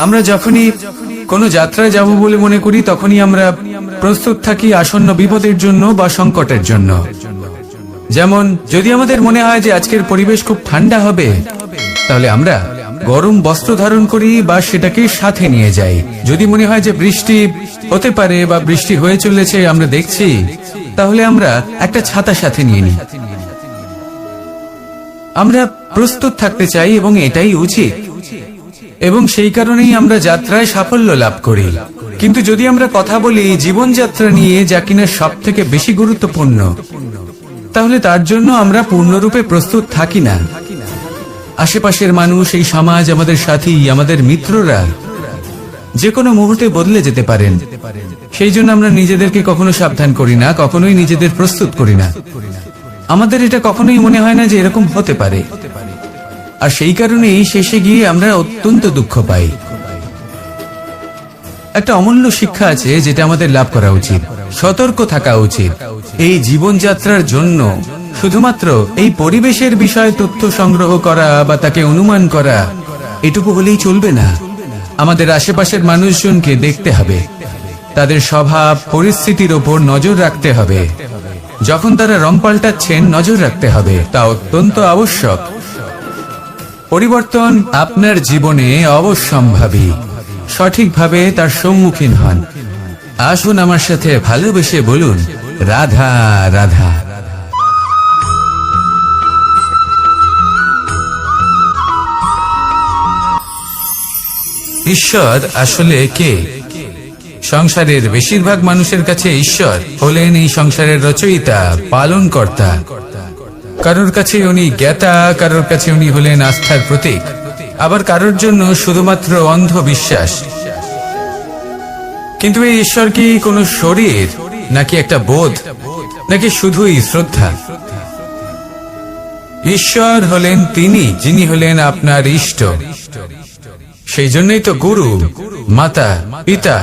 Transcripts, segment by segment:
আমরা যখনই কোনো যাত্রায় যাব বলে মনে করি তখনই আমরা প্রস্তুত থাকি আসন্ন বিপদের জন্য বা সংকটের জন্য। যেমন যদি আমাদের মনে হয় যে আজকের পরিবেশ খুব ঠান্ডা হবে, তাহলে আমরা গরম বস্ত্র ধারণ করি বা সেটাকে সাথে নিয়ে যাই। যদি মনে হয় যে বৃষ্টি হতে পারে বা বৃষ্টি হয়ে চলেছে আমরা দেখছি, তাহলে আমরা একটা ছাতা সাথে নিয়ে নিই। আমরা প্রস্তুত থাকতে চাই এবং এটাই উচিত, এবং সেই কারণেই আমরা যাত্রায় সাফল্য লাভ করি। কিন্তু যদি আমরা কথা বলি জীবনযাত্রা নিয়ে, যা কিনা সব থেকে বেশি গুরুত্বপূর্ণ, তাহলে তার জন্য আমরা পূর্ণরূপে প্রস্তুত থাকি না। আশেপাশের মানুষ, এই সমাজ, আমাদের সাথী, আমাদের মিত্ররা যে কোনো মুহূর্তে বদলে যেতে পারেন। সেই জন্য আমরা নিজেদেরকে কখনো সাবধান করি না, কখনোই নিজেদের প্রস্তুত করি না। আমাদের এটা কখনোই মনে হয় না যে এরকম হতে পারে, আর সেই কারণেই শেষে গিয়ে আমরা অত্যন্ত দুঃখ পাই। একটা অমূল্য শিক্ষা আছে যেটা আমাদের লাভ করা উচিত। সতর্ক থাকা উচিত। এই জীবনযাত্রার জন্য শুধুমাত্র এই পরিবেশের বিষয়ে তথ্য সংগ্রহ করা বা তাকে অনুমান করা, এটুকু হলেই চলবে না। আমাদের আশেপাশের মানুষজনকে দেখতে হবে, তাদের স্বভাব পরিস্থিতির ওপর নজর রাখতে হবে। যখন তারা রং পাল্টাচ্ছেন নজর রাখতে হবে, তা অত্যন্ত আবশ্যক। পরিবর্তন আপনার জীবনে অবশ্যম্ভাবী। সঠিকভাবে তার সম্মুখীন হন। আসুন আমার সাথে ভালোবেসে বলুন, রাধা রাধা। ঈশ্বর আসলে কে? সংসারের বেশিরভাগ মানুষের কাছে ঈশ্বর হলেন এই সংসারের রচয়িতা, পালনকর্তা। কারোর কাছে উনি জ্ঞাতা, কারোর কাছে উনি হলেন আস্থার প্রতীক, আবার কারোর জন্য শুধুমাত্র অন্ধ বিশ্বাস। কিন্তু এই ঈশ্বর কি কোনো শরীর, নাকি একটা বোধ, নাকি শুধুই শ্রদ্ধা? ঈশ্বর হলেন তিনি যিনি হলেন আপনার ইষ্ট। সেই জন্যই তো গুরু, মাতা, পিতা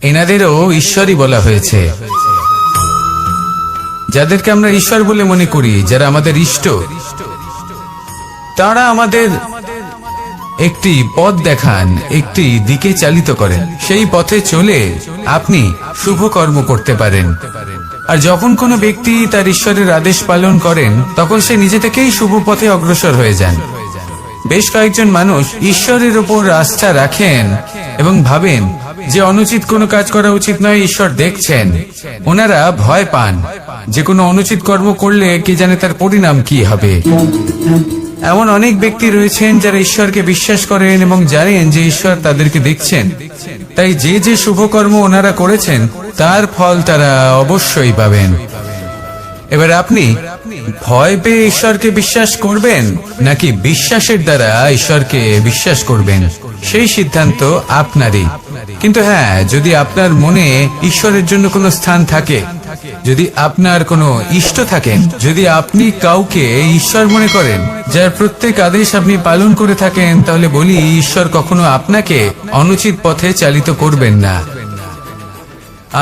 এনাদেরও ঈশ্বরই বলা হয়েছে। যাদেরকে আমরা ঈশ্বর বলে মনে করি, যারা আমাদের ইষ্ট, তারা আমাদের একটি পথ দেখান, একটি দিকে চালিত করেন। সেই পথে চলে আপনি শুভ কর্ম করতে পারেন। আর যখন কোনো ব্যক্তি তার ঈশ্বরের আদেশ পালন করেন, তখন সে নিজে থেকেই শুভ পথে অগ্রসর হয়ে যান। বেশ কয়েকজন মানুষ ঈশ্বরের উপর আস্থা রাখেন এবং ভাবেন যে অনুচিত কোনো কাজ করা উচিত নয়, ঈশ্বর দেখছেন। ওনারা ভয় পান যে কোনো অনুচিত কর্ম করলে কে জানে তার পরিণাম কি হবে। এমন অনেক ব্যক্তি রয়েছেন যারা ঈশ্বরকে বিশ্বাস করেন এবং জানেন যে ঈশ্বর তাদেরকে দেখছেন। তাই যে যে শুভ কর্ম ওনারা করেছেন তার ফল তারা অবশ্যই পাবেন। এবার আপনি ভয় পেয়ে ঈশ্বরকে বিশ্বাস করবেন, নাকি বিশ্বাসের দ্বারা ঈশ্বরকে বিশ্বাস করবেন, সেই সিদ্ধান্ত আপনারই। কিন্তু হ্যাঁ, যদি আপনার মনে ঈশ্বরের জন্য কোনো স্থান থাকে, যদি আপনার কোনো ইষ্ট থাকেন, যদি আপনি কাউকে ঈশ্বর মনে করেন, যার প্রত্যেক আদেশ আপনি পালন করে থাকেন, তাহলে বলি ঈশ্বর কখনো আপনাকে অনুচিত পথে চালিত করবেন না।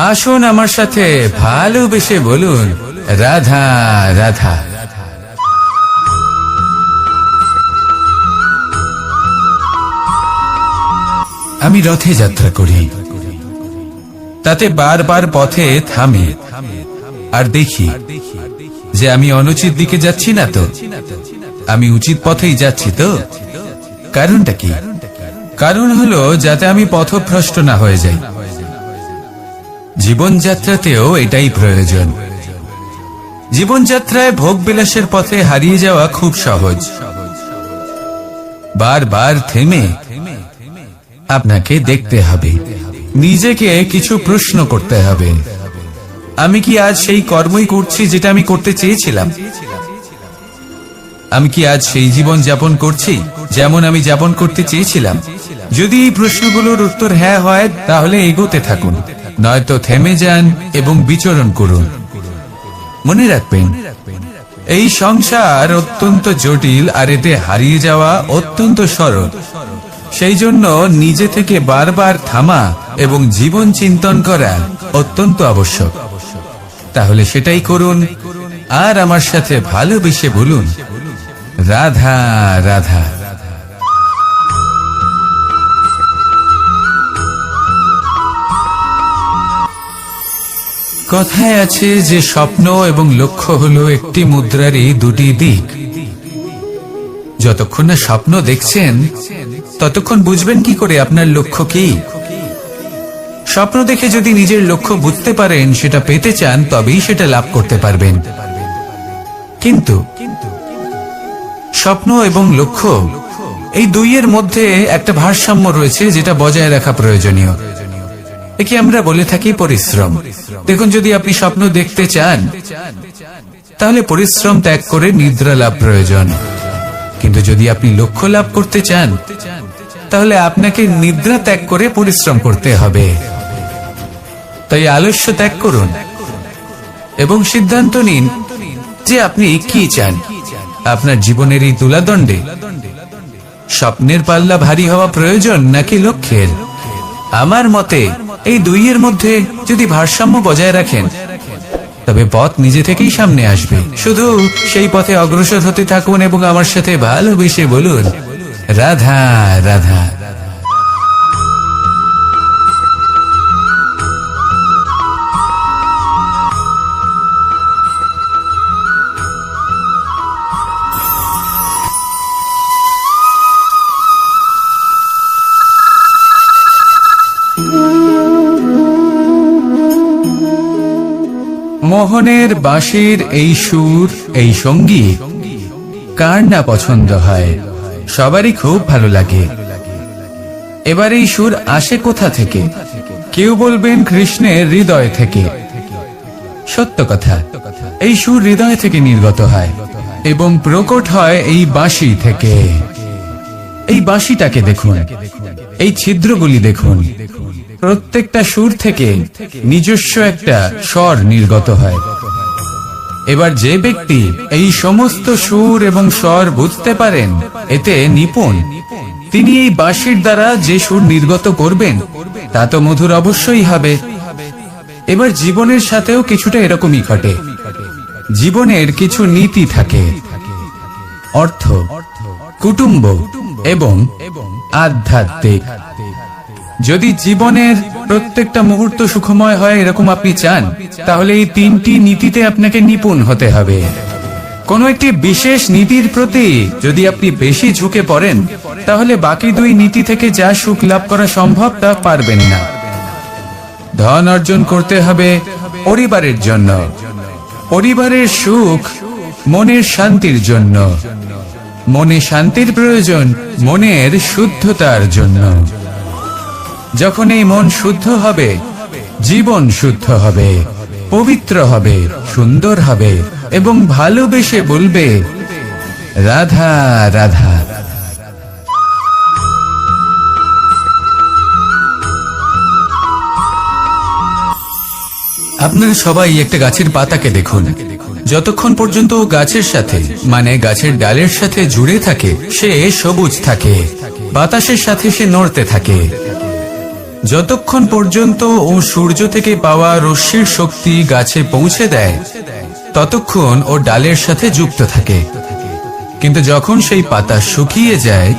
আসুন আমার সাথে ভালোবেসে বলুন, রাধা রাধা। আমি রথে যাত্রা করি, তাতে বারবার পথে থামি আর দেখি যে আমি অনুচিত দিকে যাচ্ছি না তো, আমি উচিত পথেই যাচ্ছি তো। কারণটা কি? কারণ হলো যাতে আমি পথভ্রষ্ট না হয়ে যাই। জীবনযাত্রাতেও এটাই প্রয়োজন। জীবনযাত্রায় ভোগ বিলাসের পথে হারিয়ে যাওয়া খুব সহজ। বারবার থেমে আপনাকে দেখতে হবে, নিজেকে কিছু প্রশ্ন করতে হবে। আমি কি আজ সেই কর্মই করছি যেটা আমি করতে চেয়েছিলাম? আমি কি আজ সেই জীবন যাপন করছি যেমন আমি যাপন করতে চেয়েছিলাম? যদি এই প্রশ্নগুলোর উত্তর হ্যাঁ হয়, তাহলে এগোতে থাকুন, নয়তো থেমে যান এবং বিচরণ করুন। মনে রাখবেন, এই সংসার অত্যন্ত জটিল, আর এতে হারিয়ে যাওয়া অত্যন্ত সরল। সেই জন্য নিজে থেকে বারবার থামা এবং জীবন চিন্তন করা অত্যন্ত আবশ্যক। তাহলে সেটাই করুন, আর আমার সাথে ভালোবেসে বলুন, রাধা রাধা। কথায় আছে যে স্বপ্ন এবং লক্ষ্য হলো একটি মুদ্রারই দুটি দিক। যতক্ষণ না স্বপ্ন দেখছেন ততক্ষণ বুঝবেন কি করে আপনার লক্ষ্য কি। স্বপ্ন দেখে যদি নিজের লক্ষ্য বুঝতে পারেন, সেটা পেতে চান, তবেই সেটা লাভ করতে পারবেন। কিন্তু স্বপ্ন এবং লক্ষ্য এই দুইয়ের মধ্যে একটা ভারসাম্য রয়েছে, যেটা বজায় রাখা প্রয়োজনীয়। একে আমরা বলে থাকি পরিশ্রম। দেখুন, যদি আপনি স্বপ্ন দেখতে চান তাহলে পরিশ্রম ত্যাগ করে নিদ্রা লাভ প্রয়োজন। কিন্তু যদি আপনি লক্ষ্য লাভ করতে চান তাহলে আপনাকে নিদ্রা ত্যাগ করে পরিশ্রম করতে হবে। তাই আলস্য ত্যাগ করুন এবং সিদ্ধান্ত নিন যে আপনি কি চান। আপনার জীবনের এই তুলাদণ্ডে স্বপ্নের পাল্লা ভারী হওয়া প্রয়োজন নাকি লক্ষ্যের? আমার মতে এই দুইয়ের মধ্যে যদি ভারসাম্য বজায় রাখেন তবে পথ নিজে থেকেই সামনে আসবে। শুধু সেই পথে অগ্রসর হতে থাকুন এবং আমার সাথে ভালোবেসে বলুন, রাধা রাধা। মোহনের বাঁশির এই সুর, এই সঙ্গীত কার না পছন্দ হয়? সবারই খুব ভালো লাগে। এবার এই সুর আসে কোথা থেকে? কেউ বলবেন কৃষ্ণের হৃদয় থেকে। সত্য কথা, এই সুর হৃদয় থেকে নির্গত হয় এবং প্রকট হয় এই বাঁশি থেকে। এই বাঁশিটাকে দেখুন, এই ছিদ্রগুলি দেখুন। প্রত্যেকটা সুর থেকে নিজস্ব একটা স্বর নির্গত হয়। এবার যে ব্যক্তি এই সমস্ত সুর এবং স্বর বুঝতে পারেন, এতে নিপুণ, তিনি এই বাঁশির দ্বারা যে সুর নির্গত করবেন তা তো মধুর অবশ্যই হবে। এবার জীবনের সাথেও কিছুটা এরকমই ঘটে। জীবনের কিছু নীতি থাকে, অর্থ, কুটুম্ব এবং আধ্যাত্মিক। যদি জীবনের প্রত্যেকটা মুহূর্ত সুখময় হয় এরকম আপনি চান, তাহলে এই তিনটি নীতিতে আপনাকে নিপুণ হতে হবে। কোন একটি বিশেষ নীতির প্রতি যদি আপনি বেশি ঝুঁকে পড়েন তাহলে বাকি দুই নীতি থেকে যা সুখ লাভ করা সম্ভব তা পারবেন না। ধন অর্জন করতে হবে পরিবারের জন্য, পরিবারের সুখ মনের শান্তির জন্য, মনে শান্তির প্রয়োজন মনের শুদ্ধতার জন্য। যখন এই মন শুদ্ধ হবে, জীবন শুদ্ধ হবে, পবিত্র হবে, সুন্দর হবে এবং ভালোবেসে বলবে, রাধা রাধা। আপনারা সবাই একটা গাছের পাতাকে দেখুন। যতক্ষণ পর্যন্ত গাছের সাথে, মানে গাছের ডালের সাথে জুড়ে থাকে, সে সবুজ থাকে, বাতাসের সাথে সে নড়তে থাকে। যতক্ষণ পর্যন্ত ও সূর্য থেকে পাওয়া রশ্মির শক্তি গাছে পৌঁছে দেয় ততক্ষণ ও ডালের সাথে যুক্ত থাকে। কিন্তু যখন সেই পাতা শুকিয়ে যায়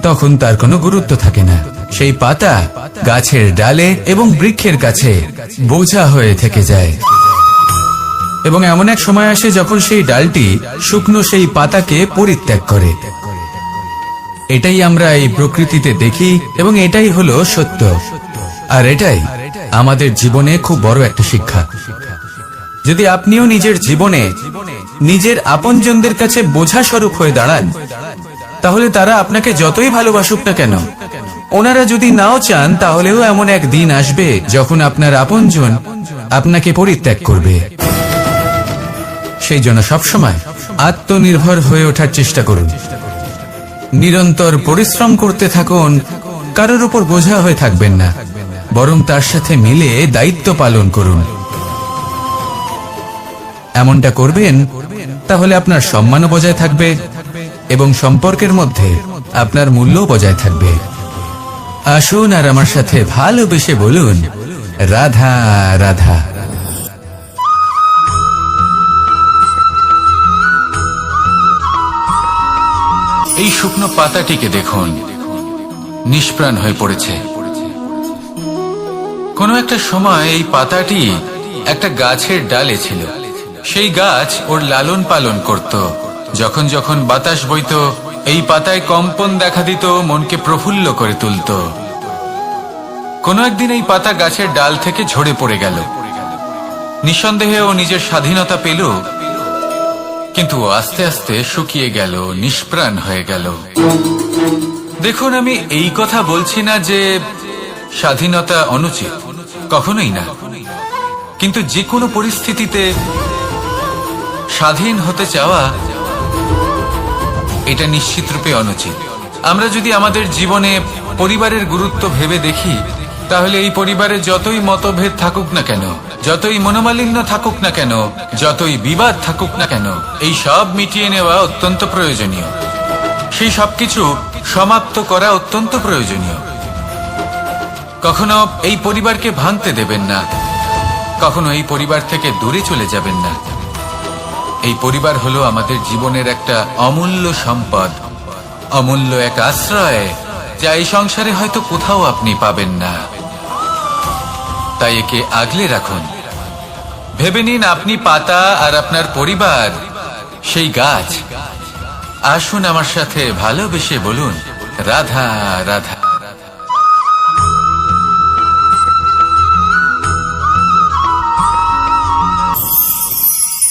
তখন তার কোনো গুরুত্ব থাকে না। সেই পাতা গাছের ডালে এবং বৃক্ষের কাছে বোঝা হয়ে থেকে যায়। এবং এমন এক সময় আসে যখন সেই ডালটি শুকনো সেই পাতাকে পরিত্যাগ করে। এটাই আমরা এই প্রকৃতিতে দেখি এবং এটাই হলো সত্য। আর এটাই আমাদের জীবনে খুব বড় একটা শিক্ষা। যদি আপনিও নিজের জীবনে নিজের আপনজনদের কাছে বোঝা স্বরূপ হয়ে দাঁড়ান, তাহলে তারা আপনাকে যতই ভালোবাসুক না কেন, ওনারা যদি নাও চান তাহলেও এমন এক দিন আসবে যখন আপনার আপনজন আপনাকে পরিত্যাগ করবে। সেই জন্য সবসময় আত্মনির্ভর হয়ে ওঠার চেষ্টা করুন। নিরন্তর পরিশ্রম করতে থাকুন, কারোর উপর বোঝা হয়ে থাকবেন না, বরং তার সাথে মিলে দায়িত্ব পালন করুন। এমনটা করবেন তাহলে আপনার সম্মানও বজায় থাকবে এবং সম্পর্কের মধ্যে আপনার মূল্যও বজায় থাকবে। আসুন আর আমার সাথে ভালোবেসে বলুন, রাধা রাধা। এই শুকনো পাতাটিকে দেখুন, নিষ্প্রাণ হয়ে পড়েছে। কোনো একটা সময় এই পাতাটি একটা গাছের ডালে ছিল। সেই গাছ ওর লালন পালন করত। যখন যখন বাতাস বইত, এই পাতায় কম্পন দেখা দিত, মনকে প্রফুল্ল করে তুলত। কোনো একদিন এই পাতা গাছের ডাল থেকে ঝরে পড়ে গেল। নিঃসন্দেহে ও নিজের স্বাধীনতা পেল, কিন্তু আস্তে আস্তে শুকিয়ে গেল, নিষ্প্রাণ হয়ে গেল। দেখুন, আমি এই কথা বলছি না যে স্বাধীনতা অনুচিত, কখনোই না। কিন্তু যে কোনো পরিস্থিতিতে স্বাধীন হতে চাওয়া এটা নিশ্চিতরূপে অনুচিত। আমরা যদি আমাদের জীবনে পরিবারের গুরুত্ব ভেবে দেখি, তাহলে এই পরিবারে যতই মতভেদ থাকুক না কেন, যতই মনোমালিন্য থাকুক না কেন, যতই বিবাদ থাকুক না কেন, এই সব মিটিয়ে নেওয়া অত্যন্ত প্রয়োজনীয়। সেই সবকিছু সমাপ্ত করা অত্যন্ত প্রয়োজনীয়। কখনো এই পরিবারকে ভাঙতে দেবেন না, কখনো এই পরিবার থেকে দূরে চলে যাবেন না। এই পরিবার হলো আমাদের জীবনের একটা অমূল্য সম্পদ, অমূল্য এক আশ্রয়, যা এই সংসারে হয়তো কোথাও আপনি পাবেন না। তাই একে আগলে রাখুন। ভেবে নিন আপনি পাতা আর আপনার পরিবার সেই গাছ। আসুন আমার সাথে ভালোবেসে বলুন, রাধা রাধা।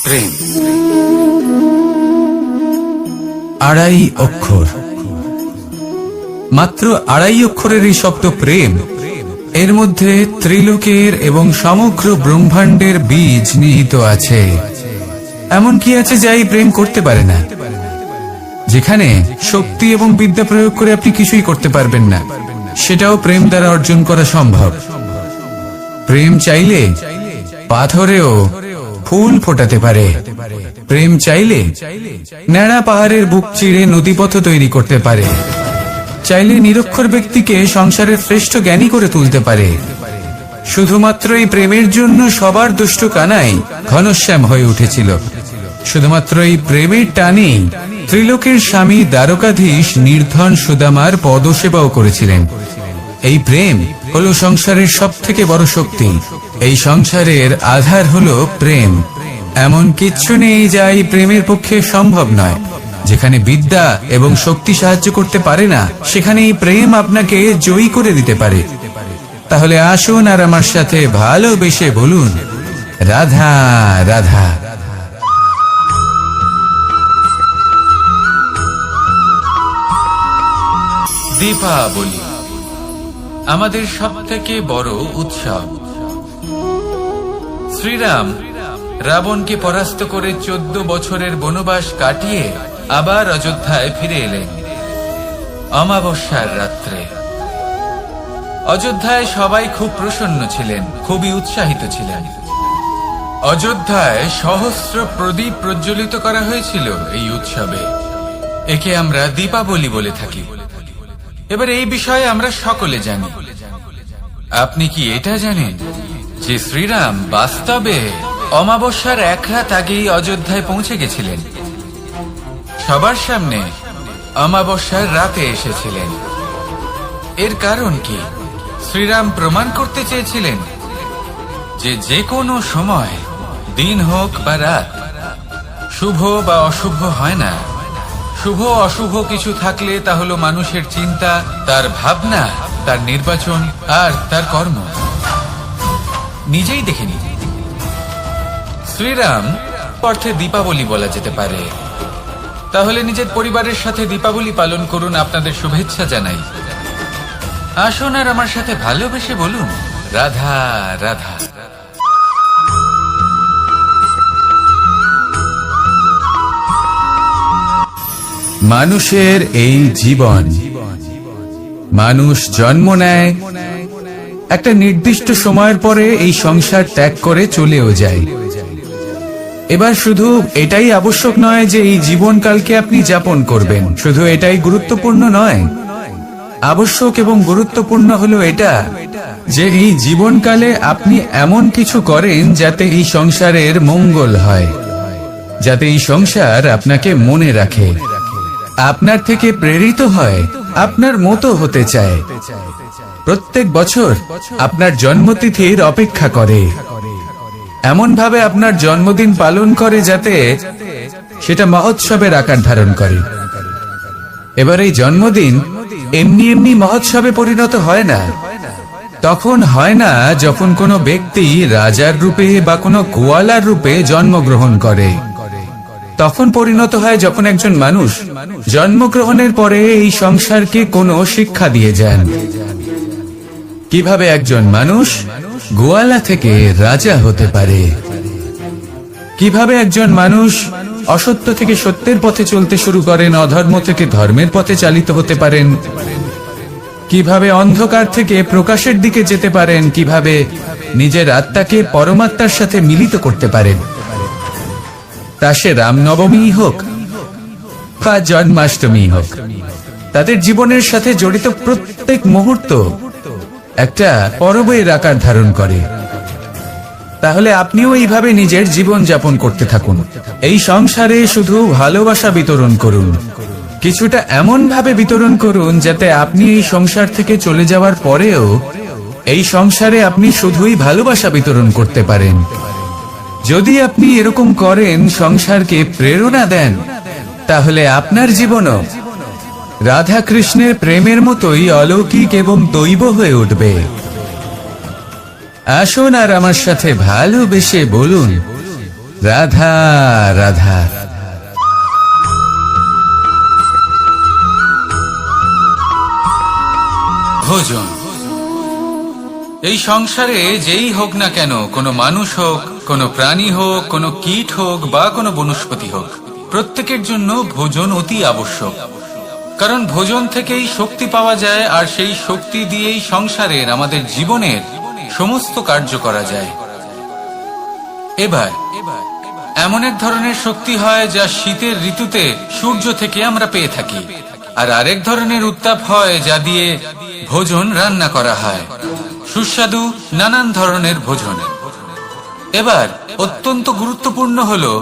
প্রেম আড়াই অক্ষর, মাত্র আড়াই অক্ষরের এই শব্দ প্রেম, এর মধ্যে ত্রিলোকের এবং সমগ্র ব্রহ্মাণ্ডের বীজ নিহিত আছে। এমন কি আছে যা এই প্রেম করতে পারে না? যেখানে শক্তি এবং বিদ্যা প্রয়োগ করে আপনি কিছুই করতে পারবেন না, সেটাও প্রেম দ্বারা অর্জন করা সম্ভব। প্রেম চাইলে পাথরেও ফুল ফোটাতে পারে। প্রেম চাইলে ন্যাড়া পাহাড়ের বুক চিড়ে নদীপথ তৈরি করতে পারে। চাইলে নিরক্ষর ব্যক্তিকে সংসারের শ্রেষ্ঠ জ্ঞানী করে তুলতে পারে। শুধুমাত্র এই প্রেমের জন্য সবার দুষ্ট কানাই ঘনশ্যাম হয়ে উঠেছিল। শুধুমাত্র এই প্রেমের টানেই ত্রিলোকের স্বামী দ্বারকাধীশ নির্ধন সুদামার পদসেবাও করেছিলেন। এই প্রেম হলো সংসারের সব থেকে বড় শক্তি। এই সংসারের আধার হলো প্রেম। এমন কিচ্ছু নেই যা এই প্রেমের পক্ষে সম্ভব নয়। যেখানে বিদ্যা এবং শক্তি সাহায্য করতে পারে না, সেখানে এই প্রেম আপনাকে জয়ী করে দিতে পারে। তাহলে আসুন আর আমার সাথে ভালোবেসে বলুন, রাধা রাধা। দীপাবলি আমাদের সবথেকে বড় উৎসব। শ্রীরাম রাবণকে পরাস্ত করে 14 বছরের বনবাস কাটিয়ে আবার অযোধ্যায় ফিরে এলেন অমাবস্যার রাত্রে। অযোধ্যায় সবাই খুব প্রসন্ন ছিলেন, খুবই উৎসাহিত ছিলেন। অযোধ্যায় সহস্র প্রদীপ প্রজ্বলিত করা হয়েছিল এই উৎসবে। একে আমরা দীপাবলি বলে থাকি। এবার এই বিষয়ে আমরা সকলে জানি। আপনি কি এটা জানেন যে শ্রীরাম বাস্তবে অমাবস্যার এক রাত আগেই অযোধ্যায় পৌঁছে গেছিলেন? সবার সামনে অমাবস্যার রাতে এসেছিলেন। এর কারণ কি? শ্রীরাম প্রমাণ করতে চেয়েছিলেন যে যে কোনো সময়, দিন হোক বা রাত, শুভ বা অশুভ হয় না। শুভ অশুভ কিছু থাকলে তা হলো মানুষের চিন্তা, তার ভাবনা, তার নির্বাচন আর তার কর্ম। নিজেই দেখে নিন। শ্রীরাম অর্থে দীপাবলি বলা যেতে পারে। তাহলে নিজের পরিবারের সাথে দীপাবলি পালন করুন। আপনাদের শুভেচ্ছা জানাই। আসুন আর আমার সাথে ভালোবেসে বলুন, রাধা রাধা। মানুষের এই জীবন, মানুষ জন্ম নেয়, একটা নির্দিষ্ট সময়ের পরে এই সংসার ত্যাগ করে চলেও যায়। এবার শুধু এটাই আবশ্যক নয় যে এই জীবনকালকে আপনি যাপন করবেন, শুধু এটাই গুরুত্বপূর্ণ নয়। আবশ্যক এবং গুরুত্বপূর্ণ হলো এটা যে এই জীবনকালে আপনি এমন কিছু করেন যাতে এই সংসারের মঙ্গল হয়, যাতে এই সংসার আপনাকে মনে রাখে, আপনার থেকে প্রেরিত হয়, আপনার মতো হতে চায়, প্রত্যেক বছর আপনার জন্মতিথির অপেক্ষা করে। এমন ভাবে আপনার জন্মদিন পালন করে যাতে সেটা মহোৎসবের আকার ধারণ করে। এবার এই জন্মদিন এমনি এমনি মহোৎসবে পরিণত হয় না। তখন হয় না যখন কোনো ব্যক্তি রাজার রূপে বা কোনো গোয়ালার রূপে জন্মগ্রহণ করে। তখন পরিণত হয় যখন একজন মানুষ জন্মগ্রহণের পরে এই সংসারকে কোনো শিক্ষা দিয়ে যান, কিভাবে একজন মানুষ গোয়ালা থেকে রাজা হতে পারে, কিভাবে একজন মানুষ অসত্য থেকে সত্যের পথে চলতে শুরু করেন, অধর্ম থেকে ধর্মের পথে চালিত হতে পারেন, কিভাবে অন্ধকার থেকে প্রকাশের দিকে যেতে পারেন, কিভাবে নিজের আত্মাকে পরমাত্মার সাথে মিলিত করতে পারেন। তা সে রামনবমী হোক বা জন্মাষ্টমী হোক, তাদের জীবনের সাথে জড়িত প্রত্যেক মুহূর্ত একটা পরবের আকার ধারণ করে। তাহলে আপনিও এইভাবে নিজের জীবন যাপন করতে থাকুন। এই সংসারে শুধু ভালোবাসা বিতরণ করুন, কিছুটা এমন ভাবে বিতরণ করুন যাতে আপনি এই সংসার থেকে চলে যাওয়ার পরেও এই সংসারে আপনি শুধুই ভালোবাসা বিতরণ করতে পারেন। যদি আপনি এরকম করেন, সংসারকে প্রেরণা দেন, তাহলে আপনার জীবনও রাধা কৃষ্ণের প্রেমের মতোই অলৌকিক এবং দৈব হয়ে উঠবে। আসুন আর আমার সাথে ভালোবেসে বলুন, রাধা রাধা। ভোজন। এই সংসারে যেই হোক না কেন, কোনো মানুষ হোক, কোনো প্রাণী হোক, কোনো কীট হোক বা কোনো বনস্পতি হোক, প্রত্যেকের জন্য ভোজন অতি আবশ্যক। কারণ ভোজন থেকেই শক্তি পাওয়া যায়, আর সেই শক্তি দিয়েই সংসারের, আমাদের জীবনের সমস্ত কার্য করা যায়। এবার এমন এক ধরনের শক্তি হয় যা শীতের ঋতুতে সূর্য থেকে আমরা পেয়ে থাকি, আর আরেক ধরনের উত্তাপ হয় যা দিয়ে ভোজন রান্না করা হয়, সুস্বাদু নানান ধরনের ভোজন। এবার অত্যন্ত গুরুত্বপূর্ণ হলো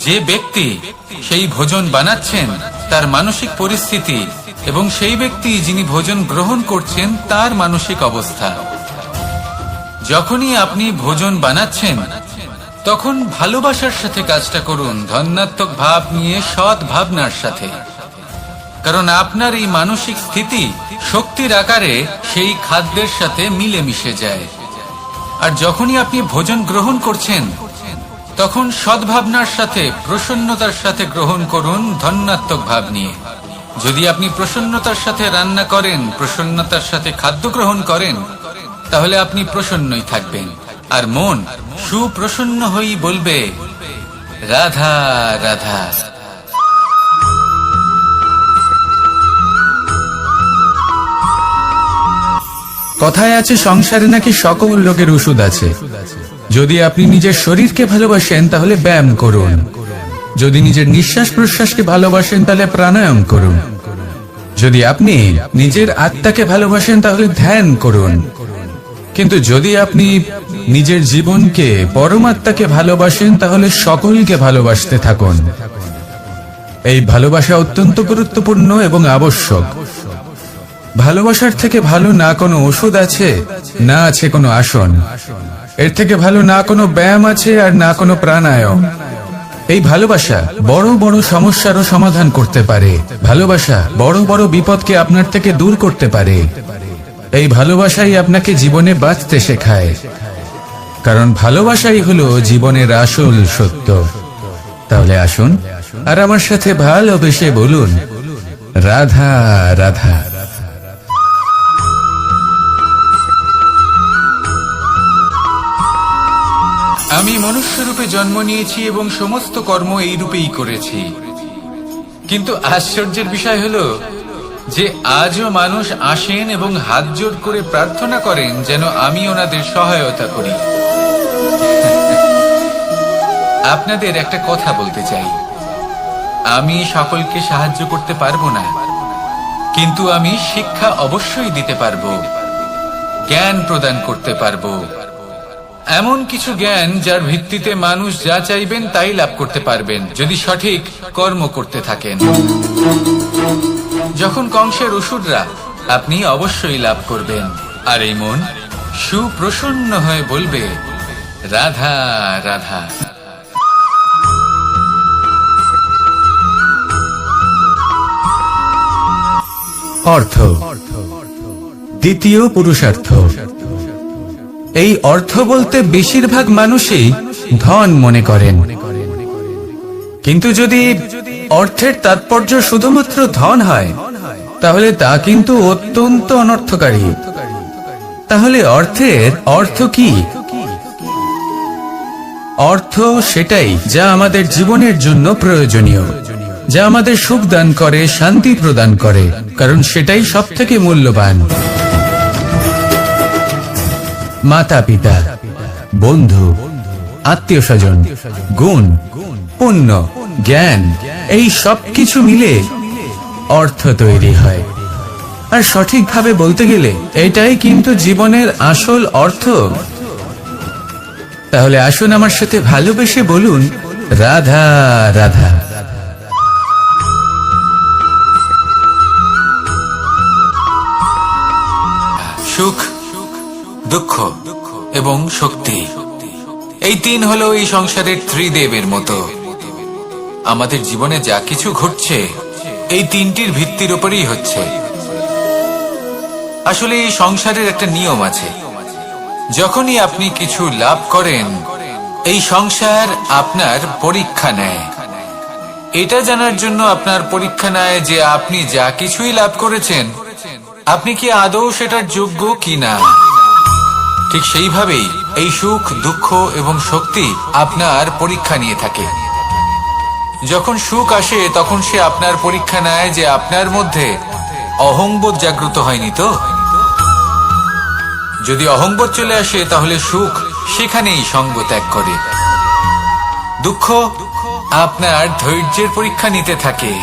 যে ব্যক্তি সেই ভোজন বানাচ্ছেন তার মানসিক পরিস্থিতি এবং সেই ব্যক্তি যিনি ভোজন গ্রহণ করছেন তার মানসিক অবস্থা। যখনই আপনি ভোজন বানাচ্ছেন তখন ভালোবাসার সাথে কাজটা করুন, ধন্যাত্মক ভাব নিয়ে, সৎ ভাবনার সাথে। কারণ আপনার এই মানসিক স্থিতি শক্তির আকারে সেই খাদ্যের সাথে মিলে মিশে যায়। আর যখনই আপনি ভোজন গ্রহণ করছেন তখন সদ্ভাবনার সাথে, প্রসন্নতার সাথে গ্রহণ করুন, ধন্যাত্মক ভাব নিয়ে। যদি আপনি প্রসন্নতার সাথে রান্না করেন, প্রসন্নতার সাথে খাদ্য গ্রহণ করেন, তাহলে আপনি প্রসন্নই থাকবেন, আর মন সুপ্রসন্ন হয়েই বলবে রাধা রাধা। কথায় আছে সংসারে নাকি সকল রোগের ওষুধ আছে। যদি আপনি নিজের শরীরকে ভালোবাসেন তাহলে ব্যায়াম করুন, যদি নিজের নিঃশ্বাস প্রশ্বাসকে ভালোবাসেন তাহলে প্রাণায়াম করুন, যদি আপনি নিজের আত্মাকে ভালোবাসেন তাহলে ধ্যান করুন, কিন্তু যদি আপনি নিজের জীবনকে, পরমাত্মাকে ভালোবাসেন তাহলে সকলকে ভালোবাসতে থাকুন। এই ভালোবাসা অত্যন্ত গুরুত্বপূর্ণ এবং আবশ্যক। ভালোবাসার থেকে ভালো না কোনো ওষুধ আছে, না আছে কোনো আসন। এর থেকে ভালো না কোনো ব্যায়াম আছে, আর না কোনো প্রাণায়াম। এই ভালোবাসা বড় বড় সমস্যারও সমাধান করতে পারে। ভালোবাসা বড় বড় বিপদকে আপনার থেকে দূর করতে পারে। এই ভালোবাসাই আপনাকে জীবনে বাঁচতে শেখায়, কারণ ভালোবাসাই হলো জীবনের আসল সত্য। তাহলে আসুন আর আমার সাথে ভালোবেসে বলুন, রাধা রাধা। আমি মনুষ্যরূপে জন্ম নিয়েছি এবং সমস্ত কর্ম এই রূপেই করেছি, কিন্তু আশ্চর্যের বিষয় হলো যে আজও মানুষ আসেন এবং হাত জোড় করে প্রার্থনা করেন যেন আমি ওনাদের সহায়তা করি। আপনাদের একটা কথা বলতে চাই, আমি সকলকে সাহায্য করতে পারবো না, কিন্তু আমি শিক্ষা অবশ্যই দিতে পারবো, জ্ঞান প্রদান করতে পারবো, এমন কিছু জ্ঞান যার ভিত্তিতে মানুষ যা চাইবেন তাই লাভ করতে পারবেন যদি সঠিক কর্ম করতে থাকেন। যখন কংসের অসুররা, আপনি অবশ্যই লাভ করবেন। আর এই মন সুপ্রসন্ন হয়ে বলবে রাধা রাধা। অর্থ, দ্বিতীয় পুরুষার্থ। এই অর্থ বলতে বেশিরভাগ মানুষই ধন মনে করেন, কিন্তু যদি অর্থের তাৎপর্য শুধুমাত্র ধন হয় তাহলে তা কিন্তু অত্যন্ত অনর্থকারী। তাহলে অর্থের অর্থ কি? অর্থ সেটাই যা আমাদের জীবনের জন্য প্রয়োজনীয়, যা আমাদের সুখ দান করে, শান্তি প্রদান করে, কারণ সেটাই সবথেকে মূল্যবান। মাতা পিতা, বন্ধু, আত্মীয় স্বজন, গুণ, পুণ্য, জ্ঞান, এই সব কিছু মিলে অর্থ তৈরি হয়। আর সঠিকভাবে বলতে গেলে এটাই কিন্তু জীবনের আসল অর্থ। তাহলে আসুন আমার সাথে ভালোবেসে বলুন, রাধা রাধা। সুখ, দুঃখ এবং শক্তি, এই তিন হলো এই সংসারের ত্রিদেবের মতো। আমাদের জীবনে যা কিছু ঘটছে এই তিনটির ভিত্তির উপরেই হচ্ছে। আসলে এই সংসারের একটা নিয়ম আছে, যখনই আপনি কিছু লাভ করেন এই সংসার আপনার পরীক্ষা নেয়। এটা জানার জন্য আপনার পরীক্ষা নেয় যে আপনি যা কিছুই লাভ করেছেন আপনি কি আদৌ সেটার যোগ্য কিনা। ঠিক সেইভাবেই এই সুখ, দুঃখ এবং শক্তি আপনার পরীক্ষা নিয়ে থাকে। যখন সুখ আসে তখন সে আপনার পরীক্ষা নেয় যে আপনার মধ্যে অহংবোধ জাগ্রত হয়নি তো। যদি অহংবোধ চলে আসে তাহলে সুখ সেখানেই সঙ্গ ত্যাগ করে। দুঃখ আপনার ধৈর্যের পরীক্ষা নিতে থাকে,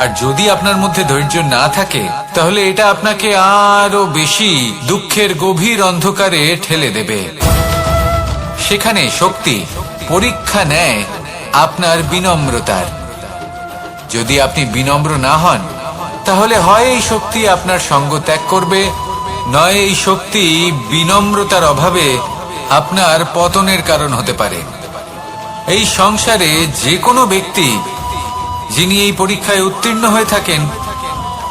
আর যদি আপনার মধ্যে ধৈর্য না থাকে তাহলে এটা আপনাকে আরো বেশি দুঃখের গভীর অন্ধকারে ঠেলে দেবে। সেখানে শক্তি পরীক্ষা নেয় আপনার বিনম্রতার। যদি আপনি বিনম্র না হন তাহলে হয় এই শক্তি আপনার সঙ্গ ত্যাগ করবে, নয় এই শক্তি বিনম্রতার অভাবে আপনার পতনের কারণ হতে পারে। এই সংসারে যে কোনো ব্যক্তি যিনি এই পরীক্ষায় উত্তীর্ণ হয়ে থাকেন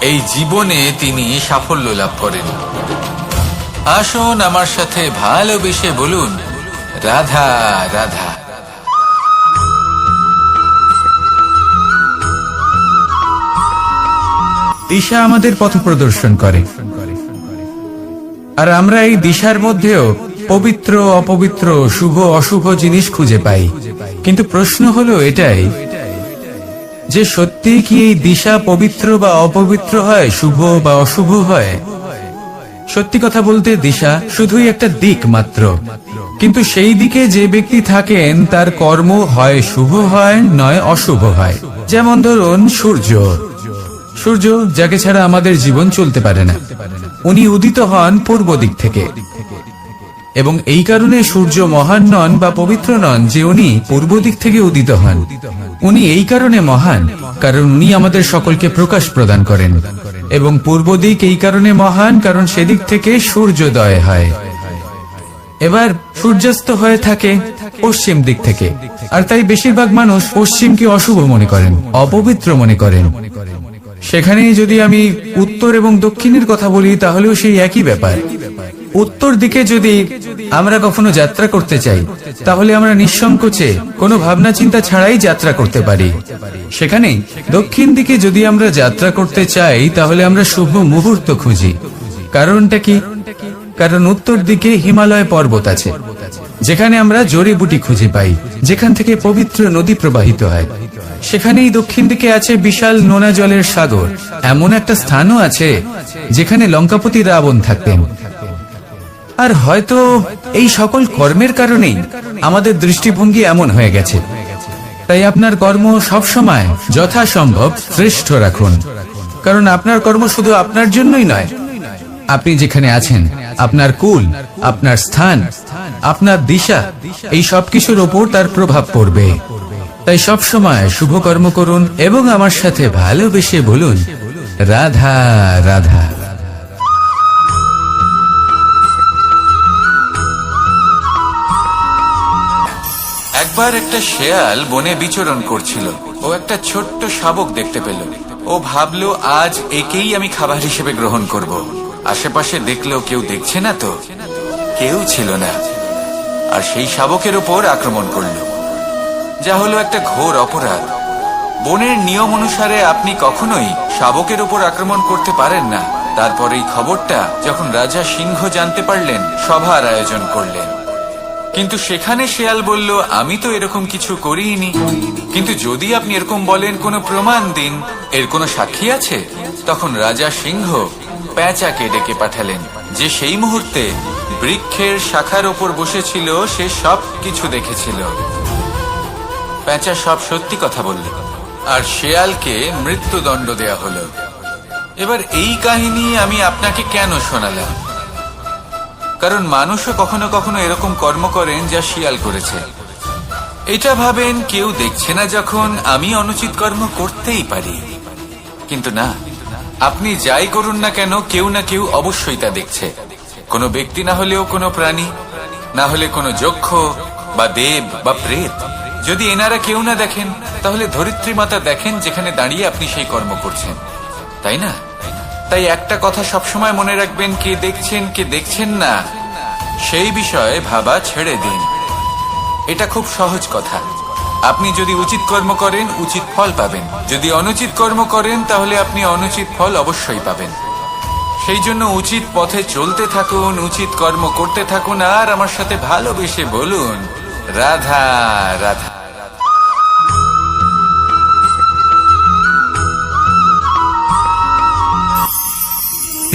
এই জীবনে তিনি সাফল্য লাভ করেন। আসুন আমার সাথে ভালোবেসে বলুন, রাধা রাধা। দিশা আমাদের পথ প্রদর্শন করে, আর আমরা এই দিশার মধ্যেও পবিত্র অপবিত্র, শুভ অশুভ জিনিস খুঁজে পাই। কিন্তু প্রশ্ন হলো এটাই যে সত্যি কি এই দিশা পবিত্র বা অপবিত্র হয়, শুভ বা অশুভ হয়? সত্যি কথা বলতে দিশা শুধুই একটা দিক মাত্র, কিন্তু সেই দিকে যে ব্যক্তি থাকেন তার কর্ম হয় শুভ হয় নয় অশুভ হয়। যেমন ধরুন সূর্য, সূর্য যাকে ছাড়া আমাদের জীবন চলতে পারে না, উনি উদিত হন পূর্ব দিক থেকে, এবং এই কারণে সূর্য মহান নন বা পবিত্র নন যে উনি পূর্ব দিক থেকে উদিত হন। উনি এই কারণে মহান কারণ উনি আমাদের সকলকে প্রকাশ প্রদান করেন, এবং পূর্ব দিক এই কারণে মহান কারণ সেদিক থেকে সূর্যোদয় হয়। এবার সূর্যাস্ত হয়ে থাকে পশ্চিম দিক থেকে, আর তাই বেশিরভাগ মানুষ পশ্চিমকে অশুভ মনে করেন, অপবিত্র মনে করেন। সেখানেই যদি আমি উত্তর এবং দক্ষিণের কথা বলি তাহলেও সেই একই ব্যাপার। উত্তর দিকে যদি আমরা কখনো যাত্রা করতে চাই তাহলে আমরা নিঃসংকোচে কোনো ভাবনা চিন্তা ছাড়াই যাত্রা করতে পারি। সেখানেই দক্ষিণ দিকে যদি আমরা যাত্রা করতে চাই তাহলে আমরা শুভ মুহূর্ত খুঁজি। কারণটা কি? কারণ উত্তর দিকে হিমালয় পর্বত আছে, যেখানে আমরা জড়িবুটি খুঁজে পাই, যেখান থেকে পবিত্র নদী প্রবাহিত হয়। সেখানেই দক্ষিণ দিকে আছে বিশাল নোনা জলের সাগর। এমন একটা স্থানও আছে যেখানে লঙ্কাপতি রাবণ থাকতেন। আর হয়তো এই সকল কর্মের কারণেই আমাদের দৃষ্টিভঙ্গি এমন হয়ে গেছে। তাই আপনার কর্ম সবসময় যথাসম্ভব শ্রেষ্ঠ রাখুন, কারণ আপনার কর্ম শুধু আপনার জন্যই নয়। আপনি যেখানে আছেন, আপনার কুল, আপনার স্থান, আপনার দিশা, এই সবকিছুর ওপর তার প্রভাব পড়বে। তাই সবসময় শুভ কর্ম করুন এবং আমার সাথে ভালোবেসে বলুন, রাধা রাধা। একবার একটা শেয়াল বনে বিচরণ করছিল। ও একটা ছোট্ট শাবক দেখতে পেল। ও ভাবলো, আজ একেই আমি খাবার হিসেবে গ্রহণ করব। আশেপাশে দেখলো কেউ দেখছে না, তো কেউ ছিল না, আর সেই শাবকের ওপর আক্রমণ করলো, যা হলো একটা ঘোর অপরাধ। বনের নিয়ম অনুসারে আপনি কখনোই শাবকের উপর আক্রমণ করতে পারেন না। তারপর এই খবরটা যখন রাজা সিংহ জানতে পারলেন, সভার আয়োজন করলেন। কিন্তু সেখানে শেয়াল বলল, আমি তো এরকম কিছু করিনি। কিন্তু যদি আপনি এরকম বলেন, কোনো প্রমাণ দিন, এর কোনো সাক্ষী আছে? তখন রাজা সিংহ পেঁচাকে ডেকে পাঠালেন, যে সেই মুহূর্তে বৃক্ষের শাখার ওপর বসেছিল। সে সব কিছু দেখেছিল। পেঁচা সব সত্যি কথা বলল, আর শেয়ালকে মৃত্যুদণ্ড দেয়া হলো। এবার এই কাহিনী আমি আপনাকে কেন শোনালাম? কারণ মানুষও কখনো কখনো এরকম কর্ম করেন যা শিয়াল করেছে। এটা ভাবেন কেউ দেখছে না, যখন আমি অনুচিত কর্ম করতেই পারি। কিন্তু না, আপনি যাই করুন না কেন, কেউ না কেউ অবশ্যই তা দেখছে। কোনো ব্যক্তি না হলেও কোনো প্রাণী, না হলে কোনো যক্ষ বা দেব বা প্রেত। যদি এনারা কেউ না দেখেন, তাহলে ধরিত্রী মাতা দেখেন, যেখানে দাঁড়িয়ে আপনি সেই কর্ম করছেন, তাই না? তাই একটা কথা সবসময় মনে রাখবেন, কে দেখছেন কে দেখছেন না সেই বিষয়ে ভাবা ছেড়ে দিন। এটা খুব সহজ কথা। আপনি যদি উচিত কর্ম করেন, উচিত ফল পাবেন। যদি অনুচিত কর্ম করেন, তাহলে আপনি অনুচিত ফল অবশ্যই পাবেন। সেই জন্য উচিত পথে চলতে থাকুন, উচিত কর্ম করতে থাকুন, আর আমার সাথে ভালোবেসে বলুন, রাধা রাধা।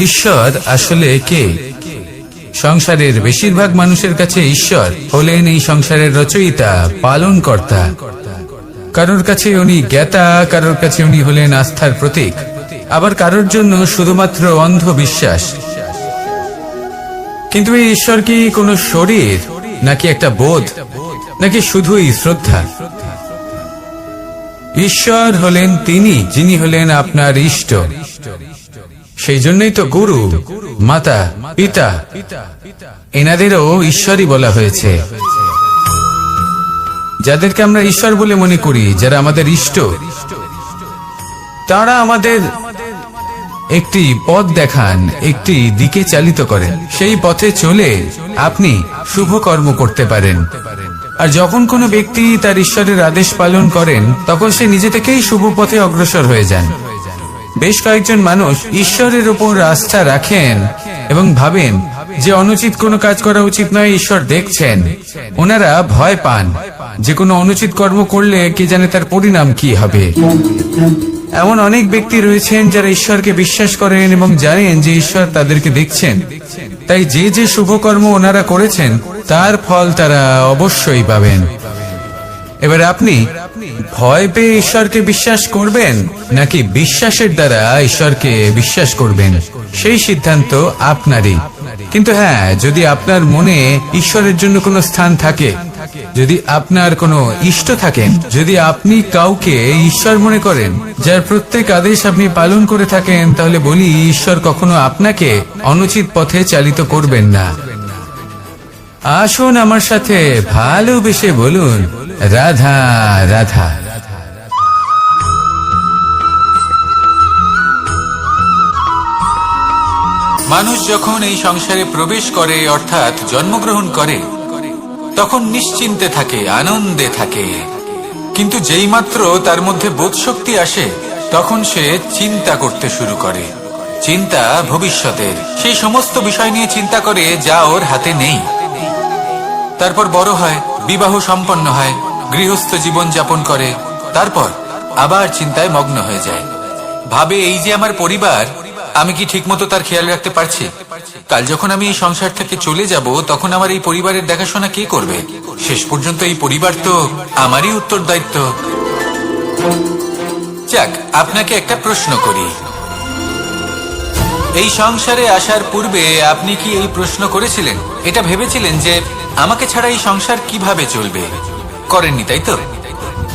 ঈশ্বর আসলে কে? সংসারের বেশিরভাগ মানুষের কাছে ঈশ্বর হলেন এই সংসারের রচয়িতা, পালনকর্তা। কারোর কাছে উনি জ্ঞাতা, কারোর কাছে উনি হলেন আস্থার প্রতীক, আবার কারোর জন্য শুধুমাত্র অন্ধবিশ্বাস। কিন্তু এই ঈশ্বর কি কোনো শরীর, নাকি একটা বোধ, নাকি শুধুই শ্রদ্ধা? ঈশ্বর হলেন তিনি, যিনি হলেন আপনার ইষ্ট। সেই জন্যই তো গুরু, মাতা, পিতা এনাদেরও ঈশ্বরই বলা হয়েছে। যাদেরকে আমরা ঈশ্বর বলে মনে করি, যারা আমাদের ইষ্ট, তারা আমাদের একটি পথ দেখান, একটি দিকে চালিত করেন। সেই পথে চলে আপনি শুভ কর্ম করতে পারেন। আর যখন কোনো ব্যক্তি তার ঈশ্বরের আদেশ পালন করেন, তখন সে নিজে থেকেই শুভ পথে অগ্রসর হয়ে যান। বেশ কয়েকজন মানুষ ঈশ্বরের উপর আস্থা রাখেন এবং ভাবেন যে অনুচিত কোনো কাজ করা উচিত নয়, ঈশ্বর দেখছেন। ওনারা ভয় পান যে কোনো অনুচিত কর্ম করলে কে জানে তার পরিণাম কি হবে। এমন অনেক ব্যক্তি রয়েছেন যারা ঈশ্বরকে বিশ্বাস করেন এবং জানেন যে ঈশ্বর তাদেরকে দেখছেন। তাই যে যে শুভ কর্ম ওনারা করেছেন, তার ফল তারা অবশ্যই পাবেন। এবার আপনি ভয় পেয়ে ঈশ্বরকে বিশ্বাস করবেন, নাকি বিশ্বাসের দ্বারা ঈশ্বরকে বিশ্বাস করবেন, সেই সিদ্ধান্ত আপনারই। কিন্তু হ্যাঁ, যদি আপনার মনে ঈশ্বরের জন্য কোনো স্থান থাকে, যদি আপনার কোনো ইষ্ট থাকেন, যদি আপনি কাউকে ঈশ্বর মনে করেন, যার প্রত্যেক আদেশ আপনি পালন করে থাকেন, তাহলে বলি, ঈশ্বর কখনো আপনাকে অনুচিত পথে চালিত করবেন না। আসুন আমার সাথে ভালোবেসে বলুন, রাধা রাধা। মানুষ যখন এই সংসারে প্রবেশ করে, অর্থাৎ জন্মগ্রহণ করে, তখন নিশ্চিন্তে থাকে, আনন্দে থাকে। কিন্তু যেই মাত্র তার মধ্যে বোধশক্তি আসে, তখন সে চিন্তা করতে শুরু করে। চিন্তা ভবিষ্যতের, সেই সমস্ত বিষয় নিয়ে চিন্তা করে যা ওর হাতে নেই। তারপর বড় হয়, বিবাহ সম্পন্ন হয়, গৃহস্থ জীবন যাপন করে, তারপর আবার চিন্তায় মগ্ন হয়ে যায়। ভাবে, এই যে আমার পরিবার, আমি কি ঠিকমতো তার খেয়াল রাখতে পারছি? কাল যখন আমি এই সংসার থেকে চলে যাব, তখন আমার এই পরিবারের দেখাশোনা কে করবে? শেষ পর্যন্ত এই পরিবার তো আমারই উত্তরদায়িত্ব। যাক, আপনাকে একটা প্রশ্ন করি। এই সংসারে আসার পূর্বে আপনি কি এই প্রশ্ন করেছিলেন, এটা ভেবেছিলেন যে আমাকে ছাড়া এই সংসার কিভাবে চলবে? করেননি, তাই তো?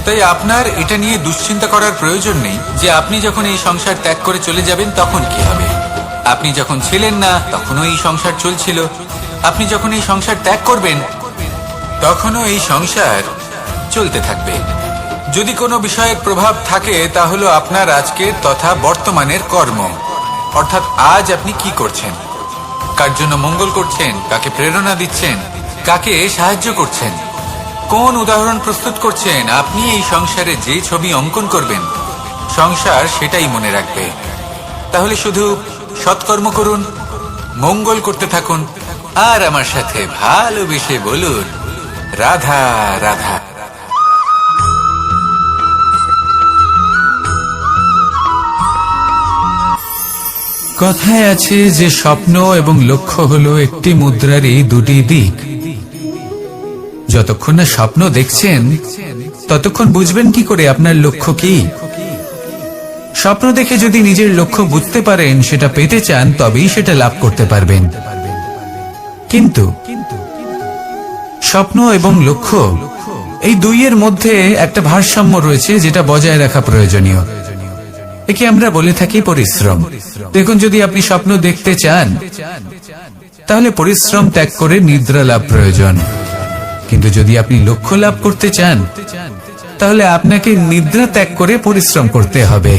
তাই আপনার এটা নিয়ে দুশ্চিন্তা করার প্রয়োজন নেই যে আপনি যখন এই সংসার ত্যাগ করে চলে যাবেন তখন কি হবে। আপনি যখন ছিলেন না, তখনও এই সংসার চলছিল। আপনি যখন এই সংসার ত্যাগ করবেন, তখনও এই সংসার চলতে থাকবে। যদি কোনো বিষয়ের প্রভাব থাকে তা হলো আপনার আজকের তথা বর্তমানের কর্ম, অর্থাৎ আজ আপনি কি করছেন, কার জন্য মঙ্গল করছেন, কাকে প্রেরণা দিচ্ছেন, কাকে সাহায্য করছেন, কোন উদাহরণ প্রস্তুত করছেন। আপনি এই সংসারে যে ছবি অঙ্কন করবেন, সংসার সেটাই মনে রাখবে। তাহলে শুধু সৎকর্ম করুন, মঙ্গল করতে থাকুন, আর আমার সাথে ভালোবেসে বলুন রাধা রাধা। কথায় আছে যে স্বপ্ন এবং লক্ষ্য হলো একটি মুদ্রারই দুটি দিক। যতক্ষণ না স্বপ্ন দেখছেন ততক্ষণ বুঝবেন কি করে আপনার লক্ষ্য কি। স্বপ্ন দেখে যদি নিজের লক্ষ্য বুঝতে পারেন, সেটা পেতে চান, তবেই সেটা লাভ করতে পারবেন। কিন্তু স্বপ্ন এবং লক্ষ্য এই দুইয়ের মধ্যে একটা ভারসাম্য রয়েছে, যেটা বজায় রাখা প্রয়োজনীয়। একে আমরা বলে থাকি পরিশ্রম। দেখুন, যদি আপনি স্বপ্ন দেখতে চান তাহলে পরিশ্রম ত্যাগ করে নিদ্রা লাভ প্রয়োজন। কিন্তু যদি আপনি লক্ষ্য লাভ করতে চান তাহলে আপনাকে নিদ্রা ত্যাগ করে পরিশ্রম করতে হবে।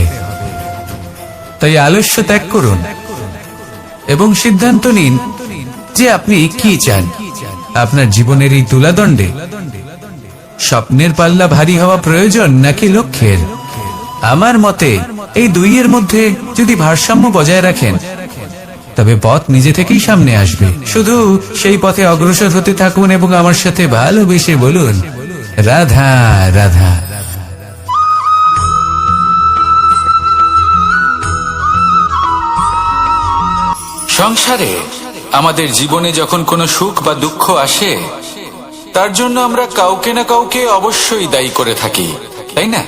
তাই আলস্য ত্যাগ করুন এবং সিদ্ধান্ত নিন যে আপনি কি চান। আপনার জীবনের এই তুলাদণ্ডে স্বপ্নের পাল্লা ভারী হওয়া প্রয়োজন নাকি লক্ষ্যের? আমার মতে এই দুইয়ের মধ্যে যদি ভারসাম্য বজায় রাখেন তবে পথ নিজে থেকেই সামনে আসবে। শুধু সেই পথে অগ্রসর হতে থাকুন এবং আমার সাথে ভালোবেসে বলুন রাধা রাধা। সংসারে আমাদের জীবনে যখন কোনো সুখ বা দুঃখ আসে, তার জন্য আমরা কাউকে না কাউকে অবশ্যই দায়ী করে থাকি, তাই না?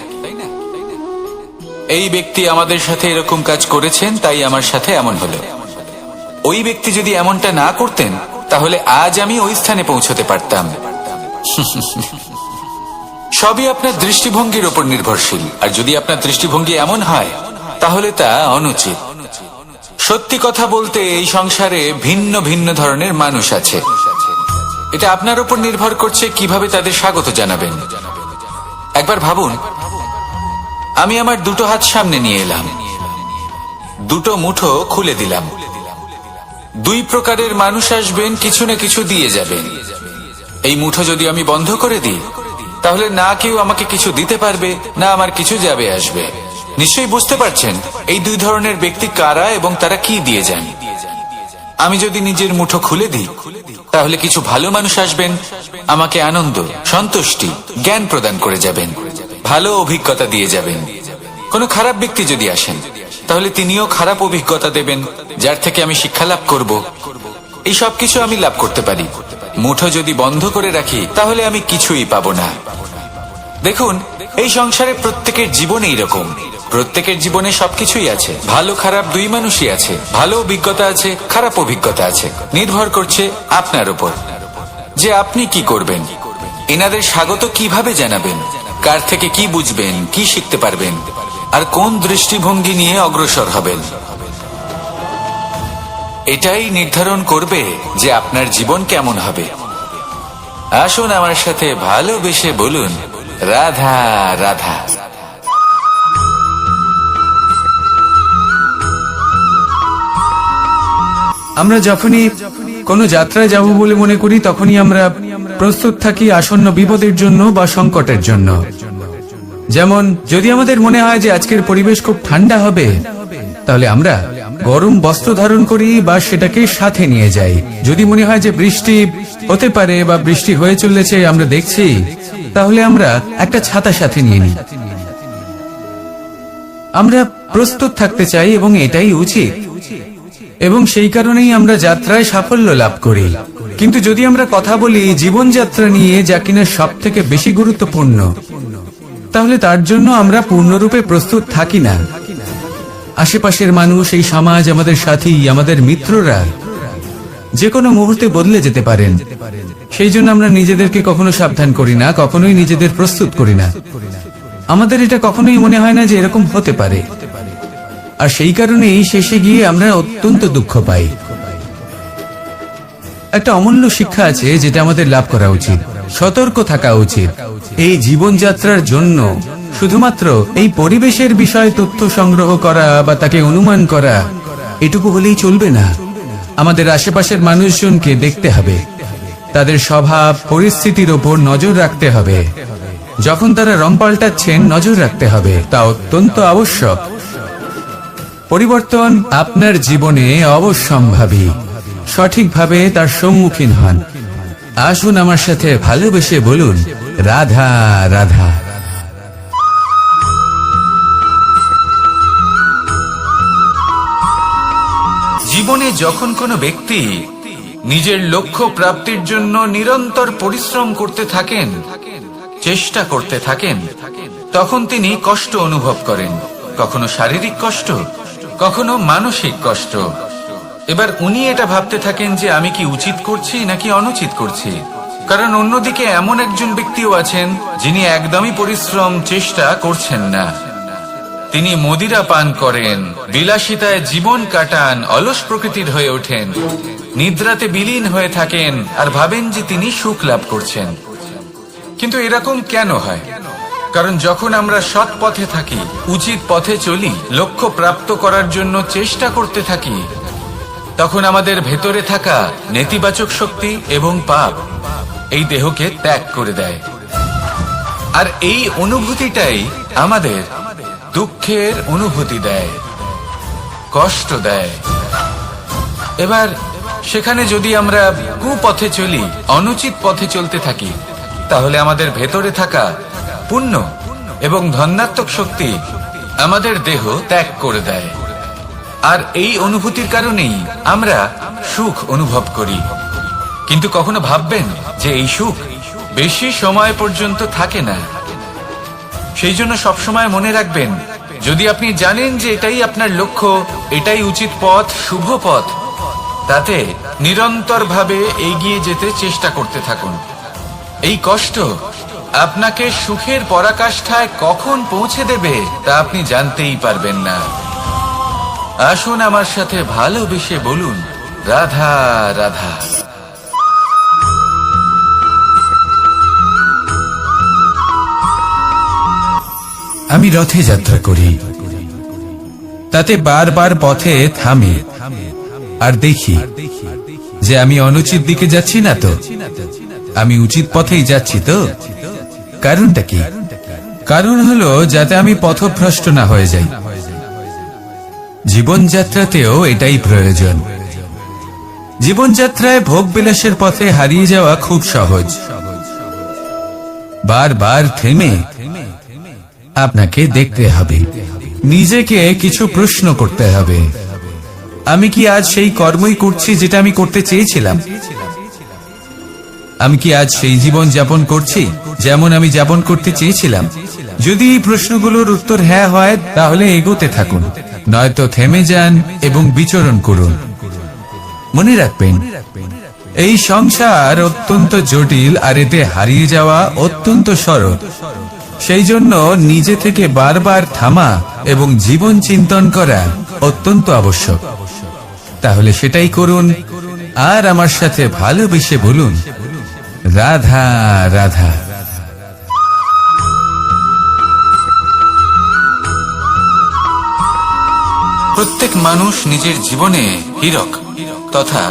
এই ব্যক্তি আমাদের সাথে এরকম কাজ করেছেন, তাই আমার সাথে এমন হলো। ওই ব্যক্তি যদি এমনটা না করতেন তাহলে আজ আমি ওই স্থানে পৌঁছতে পারতাম। সবই আপনার দৃষ্টিভঙ্গির উপর নির্ভরশীল, আর যদি আপনার দৃষ্টিভঙ্গি এমন হয় তাহলে তা অনুচিত। সত্যি কথা বলতে এই সংসারে ভিন্ন ভিন্ন ধরনের মানুষ আছে। এটা আপনার উপর নির্ভর করছে কিভাবে তাদের স্বাগত জানাবেন। একবার ভাবুন, আমি আমার দুটো হাত সামনে নিয়ে এলাম, দুটো মুঠো খুলে দিলাম। দুই প্রকারের মানুষ আসবেন, কিছু না কিছু দিয়ে যাবেন। এই মুঠো যদি আমি বন্ধ করে দিই তাহলে না কেউ আমাকে কিছু দিতে পারবে, না আমার কিছু যাবে আসবে। নিশ্চয়ই বুঝতে পারছেন এই দুই ধরনের ব্যক্তি কারা এবং তারা কি দিয়ে যান। আমি যদি নিজের মুঠো খুলে দিই তাহলে কিছু ভালো মানুষ আসবেন, আমাকে আনন্দ, সন্তুষ্টি, জ্ঞান প্রদান করে যাবেন, ভালো অভিজ্ঞতা দিয়ে যাবেন। কোনো খারাপ ব্যক্তি যদি আসেন তাহলে তিনিও খারাপ অভিজ্ঞতা দেবেন, যার থেকে আমি শিক্ষা লাভ করব। এই সব কিছু আমি লাভ করতে পারি। মুঠো যদি বন্ধ করে রাখি তাহলে আমি কিছুই পাবো না। দেখুন, এই সংসারে প্রত্যেকের জীবনে এইরকম। প্রত্যেকের জীবনে সবকিছুই আছে, ভালো খারাপ দুই মানুষই আছে, ভালো অভিজ্ঞতা আছে, খারাপ অভিজ্ঞতা আছে। নির্ভর করছে আপনার উপর যে আপনি কি করবেন, এনাদের স্বাগত কিভাবে জানাবেন, কার থেকে কি বুঝবেন, কি শিখতে পারবেন, আর কোন দৃষ্টিভঙ্গি নিয়ে অগ্রসর হবেন। এটাই নির্ধারণ করবে যে আপনার জীবন কেমন হবে। আসুন আমার সাথে ভালোবেসে বলুন রাধা রাধা। আমরা যখনই কোনো যাত্রায় যাব বলে মনে করি তখনই আমরা প্রস্তুত থাকি আসন্ন বিপদের জন্য বা সংকটের জন্য। যেমন যদি আমাদের মনে হয় যে আজকের পরিবেশ খুব ঠান্ডা হবে তাহলে আমরা গরম বস্ত্র ধারণ করি বা সেটাকে সাথে নিয়ে যাই। যদি মনে হয় যে বৃষ্টি হতে পারে বা বৃষ্টি হয়ে চলেছে আমরা দেখছি, তাহলে আমরা একটা ছাতা সাথে নিয়ে নিই। আমরা প্রস্তুত থাকতে চাই এবং এটাই উচিত, এবং সেই কারণেই আমরা যাত্রায় সাফল্য লাভ করি। কিন্তু যদি আমরা কথা বলি জীবনযাত্রা নিয়ে, যা কিনা সব থেকে বেশি গুরুত্বপূর্ণ, তাহলে তার জন্য আমরা পূর্ণরূপে প্রস্তুত থাকি না। আশেপাশের মানুষ, এই সমাজ, আমাদের সাথী, আমাদের মিত্ররা যে কোনো মুহূর্তে বদলে যেতে পারেন। সেই জন্য আমরা নিজেদেরকে কখনো সাবধান করি না, কখনোই নিজেদের প্রস্তুত করি না। আমাদের এটা কখনোই মনে হয় না যে এরকম হতে পারে, আর সেই কারণেই শেষে গিয়ে আমরা অত্যন্ত দুঃখ পাই। একটা অমূল্য শিক্ষা আছে যেটা আমাদের লাভ করা উচিত, সতর্ক থাকা উচিত। এই জীবনযাত্রার জন্য শুধুমাত্র এই পরিবেশের বিষয়ে তথ্য সংগ্রহ করা বা তাকে অনুমান করা এটুকু হলেই চলবে না। আমাদের আশেপাশের মানুষজনকে দেখতে হবে, তাদের স্বভাব পরিস্থিতির ওপর নজর রাখতে হবে। যখন তারা রং পাল্টাচ্ছেন নজর রাখতে হবে, তা অত্যন্ত আবশ্যক। পরিবর্তন আপনার জীবনে অবশ্যম্ভাবী, সঠিকভাবে তার সম্মুখীন হন। আসুন আমার সাথে ভালোবেসে বলুন, রাধা রাধা। জীবনে যখন কোনো ব্যক্তি নিজের লক্ষ্য প্রাপ্তির জন্য নিরন্তর পরিশ্রম করতে থাকেন, চেষ্টা করতে থাকেন, তখন তিনি কষ্ট অনুভব করেন, কখনো শারীরিক কষ্ট, কখনো মানসিক কষ্ট। এবার উনি এটা ভাবতে থাকেন যে আমি কি উচিত করছি নাকি অনুচিত করছি। কারণ অন্যদিকে এমন একজন ব্যক্তিও আছেন যিনি একদমই পরিশ্রম চেষ্টা করছেন না। তিনি মদিরা পান করেন, বিলাসিতায় জীবন কাটান, অলস প্রকৃতির হয়ে ওঠেন, নিদ্রাতে বিলীন হয়ে থাকেন আর ভাবেন যে তিনি সুখ লাভ করছেন। কিন্তু এরকম কেন হয়? কারণ যখন আমরা সৎ পথে থাকি, উচিত পথে চলি, লক্ষ্য প্রাপ্ত করার জন্য চেষ্টা করতে থাকি, তখন আমাদের ভেতরে থাকা নেতিবাচক শক্তি এবং পাপ এই দেহকে ত্যাগ করে দেয়। আর এই অনুভূতিটাই আমাদের দুঃখের অনুভূতি দেয়, কষ্ট দেয়। এবার সেখানে যদি আমরা কুপথে চলি, অনুচিত পথে চলতে থাকি, তাহলে আমাদের ভেতরে থাকা পুণ্য এবং ধনাত্মক শক্তি আমাদের দেহ ত্যাগ করে দেয়। আর এই অনুভূতির কারণেই আমরা সুখ অনুভব করি। কিন্তু কখনো ভাববেন যে এই সুখ বেশি সময় পর্যন্ত থাকে না। সেই জন্য সবসময় মনে রাখবেন, যদি আপনি জানেন যে এটাই আপনার লক্ষ্য, এটাই উচিত পথ, শুভ পথ, তাতে নিরন্তরভাবে এগিয়ে যেতে চেষ্টা করতে থাকুন। এই কষ্ট আপনাকে সুখের পরাকাষ্ঠায় কখন পৌঁছে দেবে তা আপনি জানতেই পারবেন না। আসুন আমার সাথে ভালোবেসে বলুন, রাধা রাধা। আমি রথে যাত্রা করি, তাতে বারবার পথে থামি আর দেখি যে আমি অনুচিত দিকে যাচ্ছি না তো, আমি উচিত পথেই যাচ্ছি তো। কারণটা কি? কারণ হলো যাতে আমি পথভ্রষ্ট না হয়ে যাই। জীবনযাত্রাতেও এটাই প্রয়োজন। জীবনযাত্রায় ভোগ বিলাসের পথে হারিয়ে যাওয়া খুব সহজ। বারবার থেমে আপনাকে দেখতে হবে, নিজেকে কিছু প্রশ্ন করতে হবে। আমি কি আজ সেই কর্মই করছি যেটা আমি করতে চেয়েছিলাম? আমি কি আজ সেই জীবন যাপন করছি যেমন আমি যাপন করতে চেয়েছিলাম? যদি এই প্রশ্নগুলোর উত্তর হ্যাঁ হয়, তাহলে এগোতে থাকুন, নয়তো থেমে যান এবং বিচরণ করুন। মনে রাখবেন, এই সংসার অত্যন্ত জটিল আর এতে হারিয়ে যাওয়া অত্যন্ত সরল। সেই জন্য নিজে থেকে বারবার থামা এবং জীবন চিন্তন করা অত্যন্ত আবশ্যক। তাহলে সেটাই করুন আর আমার সাথে ভালোবেসে বলুন, রাধা রাধা। প্রত্যেক মানুষ নিজের জীবনে হীরক তথা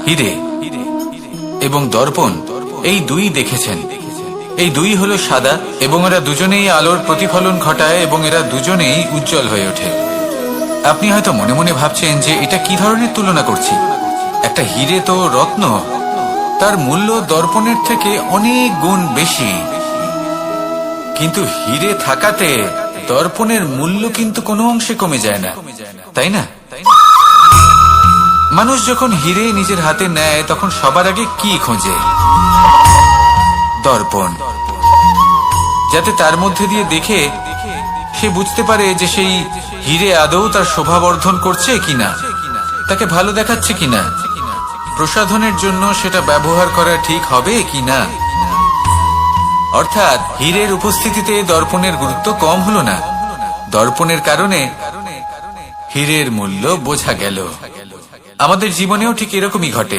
হীরে এবং দর্পণ এই দুই দেখেছেন। এই দুই হলো সাদা এবং এরা দুজনেই আলোর প্রতিফলন ঘটায় এবং এরা দুজনেই উজ্জ্বল হয়ে ওঠে। আপনি হয়তো মনে মনে ভাবছেন যে এটা কি ধরনের তুলনা করছি। একটা হীরে তো রত্ন, তার মূল্য দর্পণের থেকে অনেক গুণ বেশি। কিন্তু হীরে থাকাতে দর্পণের মূল্য কিন্তু কোনো অংশে কমে যায় না, তাই না? মানুষ যখন হীরে নিজের হাতে নেয় তখন সবার আগে কি খোঁজে? দর্পণ, যাতে তার মধ্যে দিয়ে দেখে সে বুঝতে পারে যে সেই হীরে আদৌ তার শোভাবর্ধন করছে কিনা, তাকে ভালো দেখাচ্ছে কিনা, প্রসাধনের জন্য সেটা ব্যবহার করা ঠিক হবে কিনা। অর্থাৎ হীরের উপস্থিতিতে দর্পণের গুরুত্ব কম হলো না, দর্পণের কারণে হীরের মূল্য বোঝা গেল। আমাদের জীবনেও ঠিক এরকমই ঘটে।